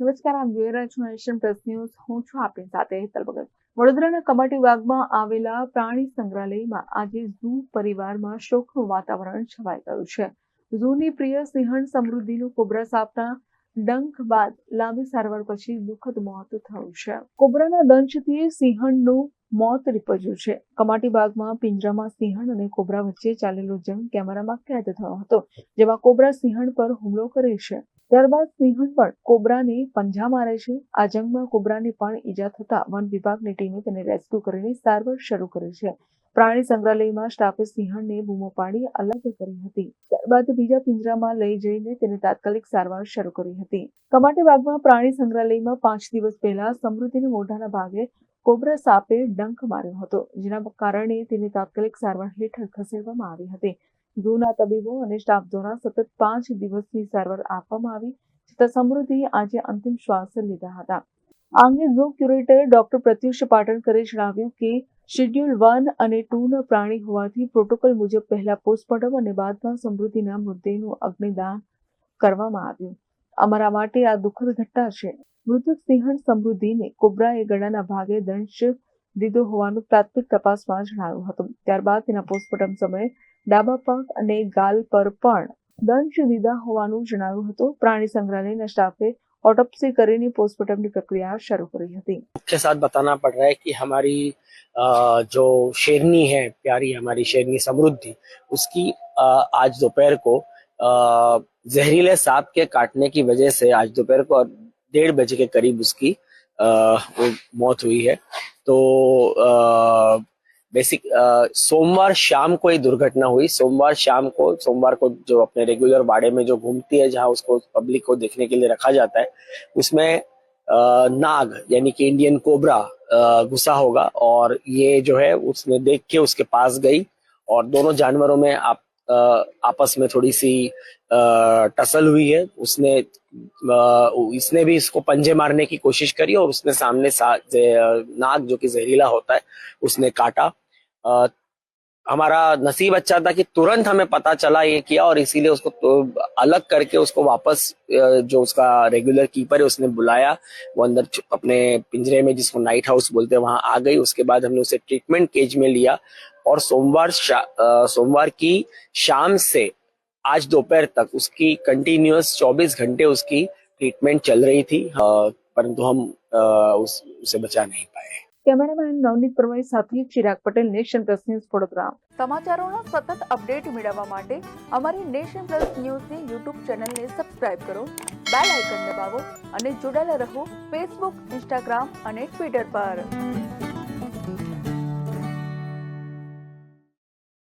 નમસ્કાર, આપ જોઈ રહ્યા છો નેશન પ્લસ ન્યૂઝ. હું છું આપની સાથે હેતલ ભગત. વડોદરાના કમાટી બાગમાં આવેલા પ્રાણી સંગ્રહાલયમાં આજે ઝૂ પરિવારમાં શોકનું વાતાવરણ છવાઈ ગયું છે. ઝૂની પ્રિય સિંહણ સમૃદ્ધિનું કોબ્રા સાપના ડંખ બાદ લાંબી સારવાર પછી દુઃખદ મોત થયું છે. કોબ્રાના દંશથી સિંહણનું મોત નીપજ્યું છે. કમાટી બાગમાં પિંજરામાં સિંહણ અને કોબ્રા વચ્ચે ચાલેલો જંગ કેમેરામાં કેદ થયો હતો, જેમાં કોબ્રા સિંહણ પર હુમલો કરે છે. ત્યારબાદ સિંહણ પણ કોબ્રાને પંજા મારે છે. આ જંગમાં કોબ્રાને પણ ઈજા થતા વન વિભાગની ટીમે તેને રેસ્ક્યુ કરીને સારવાર શરૂ કરી છે. પ્રાણી સંગ્રહાલયમાં સ્ટાફે સિંહણને બૂમો પાડી અલગ કરી હતી. ત્યારબાદ બીજા પિંજરામાં લઈ જઈને તેને તાત્કાલિક સારવાર શરૂ કરી હતી. કમાટી બાગમાં પ્રાણી સંગ્રહાલયમાં 5 દિવસ પહેલા સમૃદ્ધિના મોઢાના ભાગે કોબ્રા સાપે ડંખ માર્યો હતો, જેના કારણે તેને તાત્કાલિક સારવાર હેઠળ ખસેડવામાં આવી હતી. ઝૂના તબીબો અને સ્ટાફ દ્વારા સતત 5 દિવસની સારવાર આપવામાં આવી, છતાં સમૃદ્ધિ આજે અંતિમ શ્વાસ લીધા હતા. આ અંગે ઝૂ ક્યુરેટર ડોક્ટર પ્રત્યુષ પાટણકરે જણાવ્યું કે શેડ્યુલ 1 અને 2 પ્રાણી હોવાથી પ્રોટોકોલ મુજબ પહેલા પોસ્ટમોર્ટમ અને બાદમાં સમૃદ્ધિના મૃતદેહનું અગ્નિદાન કરવામાં આવ્યું. અમારા માટે આ દુઃખદ ઘટના છે. મૃતક સિંહણ સમૃદ્ધિને કોબ્રાએ ગળાના ભાગે દંશ દીધો હોવાનું પ્રાથમિક તપાસમાં જણાયું હતું. ત્યારબાદ તેના પોસ્ટમોર્ટમ સમયે ડાબા પગ અને ગાલ પર પણ દંશ દીધા હોવાનું જણાવ્યું હતું. પ્રાણી સંગ્રહાલયના સ્ટાફે ऑटोप्सी કરીને पोस्टमार्टम की प्रक्रिया शुरू करी थी. के साथ बताना पड़ रहा है कि हमारी जो शेरनी है, प्यारी हमारी शेरनी समृद्धि, उसकी आज दोपहर को जहरीले सांप के काटने की वजह से आज दोपहर को 1:30 बजे के करीब उसकी वो मौत हुई है. तो सोमवार शाम को ये दुर्घटना हुई. सोमवार को जो अपने रेगुलर बाड़े में जो घूमती है, जहाँ उसको पब्लिक को देखने के लिए रखा जाता है, उसमें नाग यानी कि इंडियन कोबरा घुसा होगा और ये जो है उसने देख के उसके पास गई और दोनों जानवरों में आपस में थोड़ी सी टसल हुई है. इसने भी इसको पंजे मारने की कोशिश करी और उसने सामने नाग जो कि जहरीला होता है उसने काटा. हमारा नसीब अच्छा था कि तुरंत हमें पता चला ये किया और इसीलिए उसको अलग करके उसको वापस जो उसका रेगुलर कीपर है उसने बुलाया. वो अंदर अपने पिंजरे में, जिसको नाइट हाउस बोलते हैं, वहां आ गई. उसके बाद हमने उसे ट्रीटमेंट केज में लिया और सोमवार की शाम से आज दोपहर तक उसकी कंटिन्यूअस 24 घंटे उसकी ट्रीटमेंट चल रही थी, परंतु हम उसे बचा नहीं पाए. કેમેરામેન નવનીત પરમાર સાથે Chirag Patel, nation plus news, Vadodara. સમાચારોના સતત અપડેટ મેળવવા માટે અમારી નેશન પ્લસ ન્યૂઝની યુટ્યુબ ચેનલને સબસ્ક્રાઇબ કરો, બેલ આઇકન દબાવો અને જોડાયેલા રહો ફેસબુક, ઇન્સ્ટાગ્રામ અને ટ્વિટર પર.